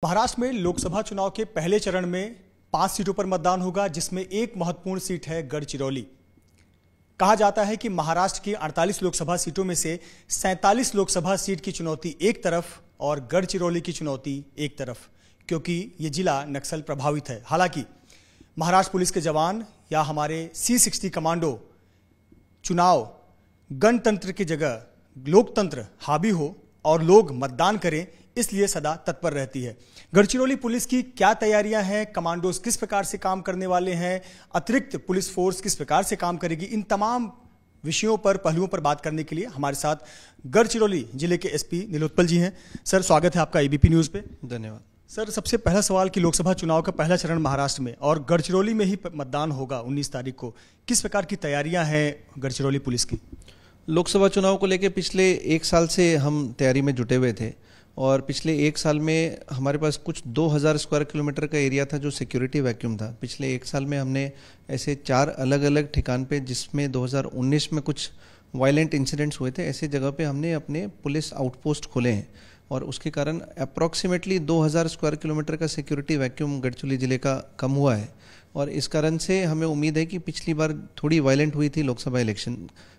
महाराष्ट्र में लोकसभा चुनाव के पहले चरण में 5 सीटों पर मतदान होगा, जिसमें एक महत्वपूर्ण सीट है गढ़चिरौली। कहा जाता है कि महाराष्ट्र की 48 लोकसभा सीटों में से 47 लोकसभा सीट की चुनौती एक तरफ और गढ़चिरौली की चुनौती एक तरफ, क्योंकि ये जिला नक्सल प्रभावित है। हालांकि महाराष्ट्र पुलिस के जवान या हमारे C60 कमांडो चुनाव गणतंत्र की जगह लोकतंत्र हावी हो और लोग मतदान करें, इसलिए सदा तत्पर रहती है। गढ़चिरौली पुलिस की क्या तैयारियां हैं, कमांडोज किस प्रकार से काम करने वाले हैं, अतिरिक्त पुलिस फोर्स किस प्रकार से काम करेगी, इन तमाम विषयों पर, पहलुओं पर बात करने के लिए हमारे साथ गढ़चिरौली जिले के SP नीलोत्पल जी हैं। सर, स्वागत है आपका ABP न्यूज पे। धन्यवाद सर। सबसे पहला सवाल कि लोकसभा चुनाव का पहला चरण महाराष्ट्र में और गढ़चिरौली में ही मतदान होगा 19 तारीख को, किस प्रकार की तैयारियां हैं गढ़चिरौली पुलिस की? लोकसभा चुनाव को लेकर पिछले 1 साल से हम तैयारी में जुटे हुए थे और पिछले 1 साल में हमारे पास कुछ 2000 स्क्वायर किलोमीटर का एरिया था जो सिक्योरिटी वैक्यूम था। पिछले 1 साल में हमने ऐसे 4 अलग अलग ठिकान पे, जिसमें 2019 में कुछ वायलेंट इंसिडेंट्स हुए थे, ऐसे जगह पे हमने अपने पुलिस आउटपोस्ट खोले हैं और उसके कारण अप्रॉक्सीमेटली 2000 स्क्वायर किलोमीटर का सिक्योरिटी वैक्यूम गढ़चिरौली जिले का कम हुआ है। और इस कारण से हमें उम्मीद है कि पिछली बार थोड़ी वायलेंट हुई थी लोकसभा इलेक्शन,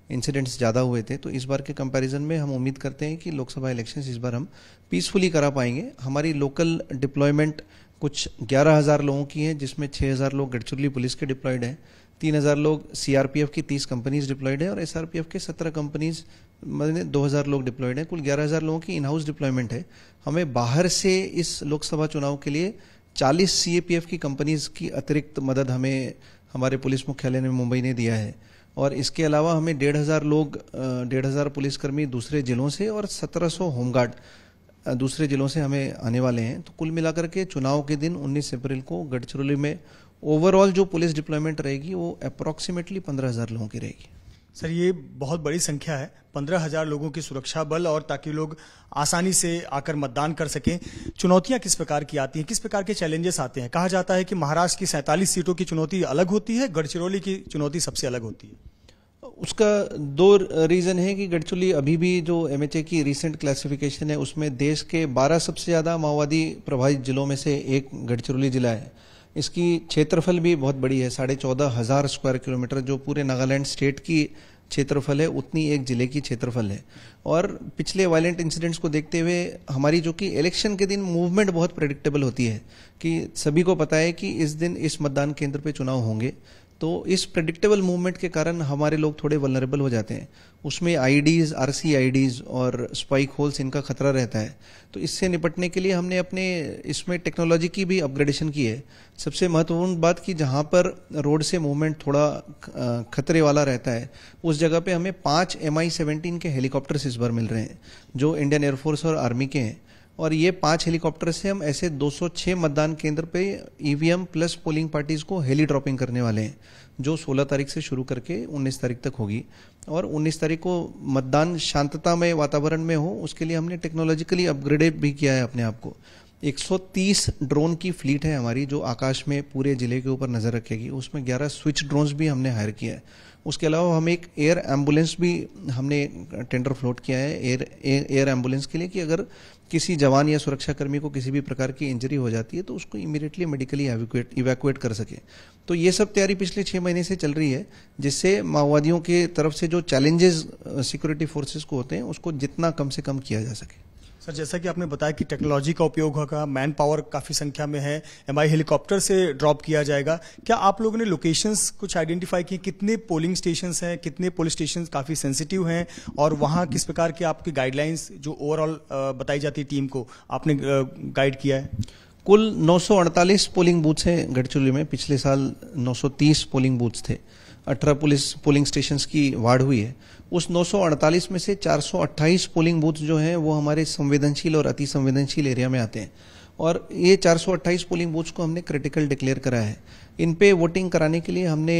इंसिडेंट्स ज़्यादा हुए थे, तो इस बार के कंपैरिजन में हम उम्मीद करते हैं कि लोकसभा इलेक्शंस इस बार हम पीसफुली करा पाएंगे। हमारी लोकल डिप्लॉयमेंट कुछ 11,000 लोगों की है, जिसमें 6,000 लोग गढ़चिरौली पुलिस के डिप्लॉयड हैं, 3,000 लोग CRPF की 30 कंपनीज डिप्लॉयड है और SRPF के 17 कंपनीज, मतलब 2,000 लोग डिप्लॉयड हैं। कुल 11,000 लोगों की इन हाउस डिप्लॉयमेंट है। हमें बाहर से इस लोकसभा चुनाव के लिए 40 CAPF की कंपनीज की अतिरिक्त मदद हमें हमारे पुलिस मुख्यालय ने मुंबई ने दिया है और इसके अलावा हमें 1,500 लोग, 1,500 पुलिसकर्मी दूसरे जिलों से और 1700 होमगार्ड दूसरे जिलों से हमें आने वाले हैं। तो कुल मिलाकर के चुनाव के दिन 19 अप्रैल को गढ़चिरौली में ओवरऑल जो पुलिस डिप्लॉयमेंट रहेगी वो अप्रॉक्सीमेटली 15,000 लोगों की रहेगी। सर, ये बहुत बड़ी संख्या है, 15,000 लोगों की सुरक्षा बल, और ताकि लोग आसानी से आकर मतदान कर सकें। चुनौतियां किस प्रकार की आती हैं, किस प्रकार के चैलेंजेस आते हैं? कहा जाता है कि महाराष्ट्र की 47 सीटों की चुनौती अलग होती है, गढ़चिरौली की चुनौती सबसे अलग होती है। उसका 2 रीज़न है कि गढ़चिरौली अभी भी जो MHA की रिसेंट क्लासिफिकेशन है उसमें देश के 12 सबसे ज़्यादा माओवादी प्रभावित जिलों में से एक गढ़चिरौली जिला है। इसकी क्षेत्रफल भी बहुत बड़ी है, 14,500 स्क्वायर किलोमीटर, जो पूरे नागालैंड स्टेट की क्षेत्रफल है उतनी एक जिले की क्षेत्रफल है। और पिछले वायलेंट इंसिडेंट्स को देखते हुए हमारी जो कि इलेक्शन के दिन मूवमेंट बहुत प्रेडिक्टेबल होती है कि सभी को पता है कि इस दिन इस मतदान केंद्र पे चुनाव होंगे, तो इस प्रेडिक्टेबल मूवमेंट के कारण हमारे लोग थोड़े वल्नरेबल हो जाते हैं। उसमें IDs, RC IDs और स्पाइक होल्स, इनका खतरा रहता है। तो इससे निपटने के लिए हमने अपने इसमें टेक्नोलॉजी की भी अपग्रेडेशन की है। सबसे महत्वपूर्ण बात कि जहां पर रोड से मूवमेंट थोड़ा खतरे वाला रहता है, उस जगह पे हमें 5 MI-17 के हेलीकॉप्टर्स इस बार मिल रहे हैं, जो इंडियन एयरफोर्स और आर्मी के हैं। और ये 5 हेलीकॉप्टर से हम ऐसे 206 मतदान केंद्र पे EVM प्लस पोलिंग पार्टीज को हेली ड्रॉपिंग करने वाले हैं, जो 16 तारीख से शुरू करके 19 तारीख तक होगी। और 19 तारीख को मतदान शांततामय वातावरण में हो, उसके लिए हमने टेक्नोलॉजिकली अपग्रेडेड भी किया है अपने आप को। 130 ड्रोन की फ्लीट है हमारी, जो आकाश में पूरे जिले के ऊपर नजर रखेगी। उसमें 11 स्विच ड्रोन्स भी हमने हायर किया है। उसके अलावा हम एक एयर एम्बुलेंस भी हमने टेंडर फ्लोट किया है एयर एम्बुलेंस के लिए, कि अगर किसी जवान या सुरक्षाकर्मी को किसी भी प्रकार की इंजरी हो जाती है तो उसको इमीडिएटली मेडिकली इवैक्यूएट कर सके। तो ये सब तैयारी पिछले 6 महीने से चल रही है, जिससे माओवादियों के तरफ से जो चैलेंजेस सिक्योरिटी फोर्सेस को होते हैं उसको जितना कम से कम किया जा सके। सर, जैसा कि आपने बताया कि टेक्नोलॉजी का उपयोग होगा, मैन पावर काफ़ी संख्या में है, MI हेलीकॉप्टर से ड्रॉप किया जाएगा। क्या आप लोगों ने लोकेशंस कुछ आइडेंटिफाई किए, कितने पोलिंग स्टेशंस हैं, कितने पुलिस स्टेशन काफ़ी सेंसिटिव हैं, और वहाँ किस प्रकार की आपकी गाइडलाइंस जो ओवरऑल बताई जाती है टीम को, आपने गाइड किया है? कुल 948 पोलिंग बूथ्स हैं गढ़चिरौली में। पिछले साल 930 पोलिंग बूथ्स थे, 18 पुलिस पोलिंग स्टेशंस की वार्ड हुई है। उस 948 में से 428 पोलिंग बूथ जो हैं वो हमारे संवेदनशील और अति संवेदनशील एरिया में आते हैं, और ये 428 पोलिंग बूथ्स को हमने क्रिटिकल डिक्लेयर करा है। इन पे वोटिंग कराने के लिए हमने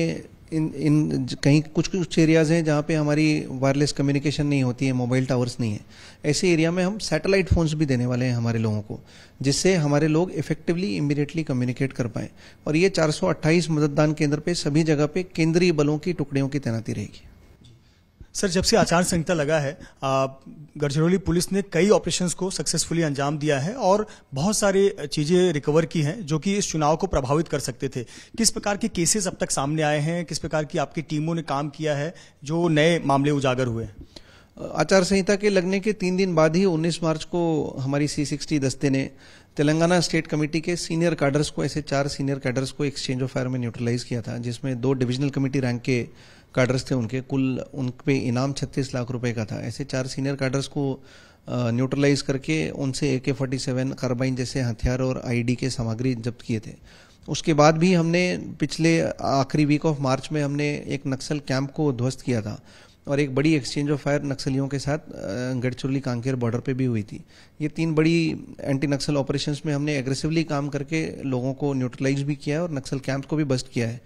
इन कहीं कुछ एरियाज हैं जहाँ पे हमारी वायरलेस कम्युनिकेशन नहीं होती है, मोबाइल टावर्स नहीं है, ऐसे एरिया में हम सैटेलाइट फोन्स भी देने वाले हैं हमारे लोगों को, जिससे हमारे लोग इफेक्टिवली इमीडिएटली कम्युनिकेट कर पाएं। और ये 428 मतदान केंद्र पे सभी जगह पे केंद्रीय बलों की टुकड़ियों की तैनाती रहेगी। सर, जब से आचार संहिता लगा है, गढ़चिरौली पुलिस ने कई ऑपरेशंस को सक्सेसफुली अंजाम दिया है और बहुत सारी चीजें रिकवर की हैं जो कि इस चुनाव को प्रभावित कर सकते थे। किस प्रकार के केसेस अब तक सामने आए हैं, किस प्रकार की आपकी टीमों ने काम किया है, जो नए मामले उजागर हुए? आचार संहिता के लगने के 3 दिन बाद ही 19 मार्च को हमारी C60 दस्ते ने तेलंगाना स्टेट कमेटी के सीनियर कैडर्स को, ऐसे 4 सीनियर कैडर्स को एक्सचेंज ऑफ फायर में न्यूट्रलाइज किया था, जिसमें 2 डिविजनल कमेटी रैंक के कैडर्स थे। उनके कुल उन पे इनाम 36 लाख रुपए का था। ऐसे 4 सीनियर कैडर्स को न्यूट्रलाइज करके उनसे AK-47 कार्बाइन जैसे हथियार और IED के सामग्री जब्त किए थे। उसके बाद भी हमने पिछले आखिरी वीक ऑफ मार्च में हमने एक नक्सल कैंप को ध्वस्त किया था और एक बड़ी एक्सचेंज ऑफ फायर नक्सलियों के साथ गढ़चिरौली कांकेर बॉर्डर पे भी हुई थी। ये 3 बड़ी एंटी नक्सल ऑपरेशंस में हमने एग्रेसिवली काम करके लोगों को न्यूट्रलाइज भी किया है और नक्सल कैंप्स को भी बस्ट किया है।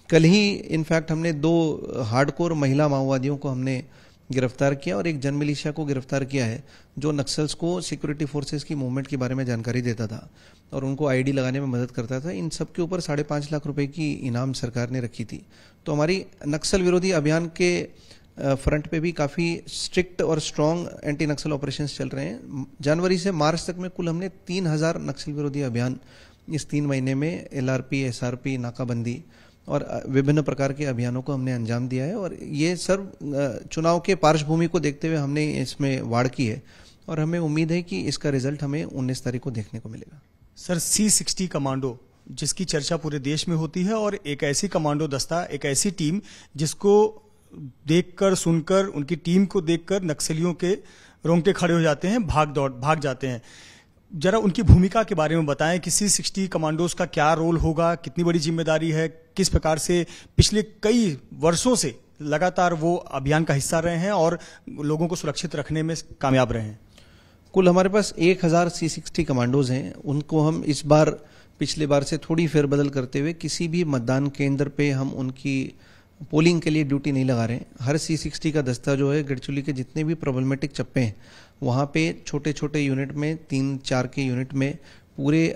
कल ही इनफैक्ट हमने 2 हार्डकोर महिला माओवादियों को हमने गिरफ्तार किया और एक जन मिलिशिया को गिरफ्तार किया है, जो नक्सल्स को सिक्योरिटी फोर्सेस की मूवमेंट के बारे में जानकारी देता था और उनको IED लगाने में मदद करता था। इन सब के ऊपर 5.5 लाख रुपए की इनाम सरकार ने रखी थी। तो हमारी नक्सल विरोधी अभियान के फ्रंट पे भी काफ़ी स्ट्रिक्ट और स्ट्रॉन्ग एंटी नक्सल ऑपरेशंस चल रहे हैं। जनवरी से मार्च तक में कुल हमने 3000 नक्सल विरोधी अभियान इस 3 महीने में LRP, SRP, नाकाबंदी और विभिन्न प्रकार के अभियानों को हमने अंजाम दिया है और ये सब चुनाव के पार्श्वभूमि को देखते हुए हमने इसमें वाड़ की है और हमें उम्मीद है कि इसका रिजल्ट हमें 19 तारीख को देखने को मिलेगा। सर, C60 कमांडो जिसकी चर्चा पूरे देश में होती है और एक ऐसी कमांडो दस्ता, एक ऐसी टीम जिसको देखकर, सुनकर, उनकी टीम को देखकर नक्सलियों के रोंगटे खड़े हो जाते हैं, भाग जाते हैं। जरा उनकी भूमिका के बारे में बताएं कि C60 कमांडोज का क्या रोल होगा, कितनी बड़ी जिम्मेदारी है, किस प्रकार से पिछले कई वर्षों से लगातार वो अभियान का हिस्सा रहे हैं और लोगों को सुरक्षित रखने में कामयाब रहे हैं। कुल हमारे पास 1000 C60 कमांडोज हैं। उनको हम इस बार पिछले बार से थोड़ी फेरबदल करते हुए किसी भी मतदान केंद्र पे हम उनकी पोलिंग के लिए ड्यूटी नहीं लगा रहे हैं। हर C60 का दस्ता जो है गढ़चिरौली के जितने भी प्रॉब्लमेटिक चप्पे हैं वहाँ पे छोटे छोटे यूनिट में 3-4 के यूनिट में पूरे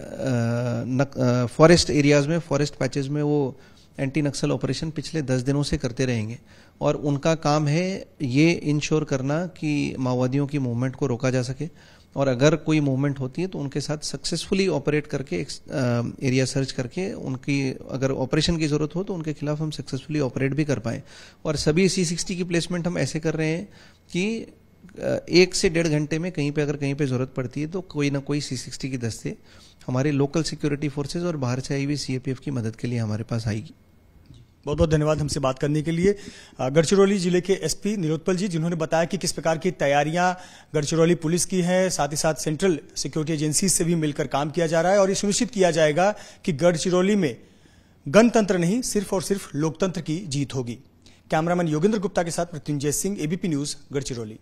फॉरेस्ट एरियाज में, फॉरेस्ट पैचेस में वो एंटी नक्सल ऑपरेशन पिछले 10 दिनों से करते रहेंगे और उनका काम है ये इंश्योर करना कि माओवादियों की मूवमेंट को रोका जा सके और अगर कोई मूवमेंट होती है तो उनके साथ सक्सेसफुली ऑपरेट करके एरिया सर्च करके उनकी अगर ऑपरेशन की जरूरत हो तो उनके खिलाफ हम सक्सेसफुली ऑपरेट भी कर पाएं। और सभी C60 की प्लेसमेंट हम ऐसे कर रहे हैं कि 1 से 1.5 घंटे में कहीं पे जरूरत पड़ती है तो कोई ना कोई C60 की दस्ते हमारे लोकल सिक्योरिटी फोर्सेज और बाहर से आई हुई CAPF की मदद के लिए हमारे पास आएगी। बहुत बहुत धन्यवाद हमसे बात करने के लिए। गढ़चिरौली जिले के SP निरोत्पल जी, जिन्होंने बताया कि किस प्रकार की तैयारियां गढ़चिरौली पुलिस की है, साथ ही साथ सेंट्रल सिक्योरिटी एजेंसी से भी मिलकर काम किया जा रहा है और ये सुनिश्चित किया जाएगा कि गढ़चिरौली में गणतंत्र नहीं, सिर्फ और सिर्फ लोकतंत्र की जीत होगी। कैमरामैन योगेंद्र गुप्ता के साथ मृत्युंजय सिंह, ABP न्यूज, गढ़चिरौली।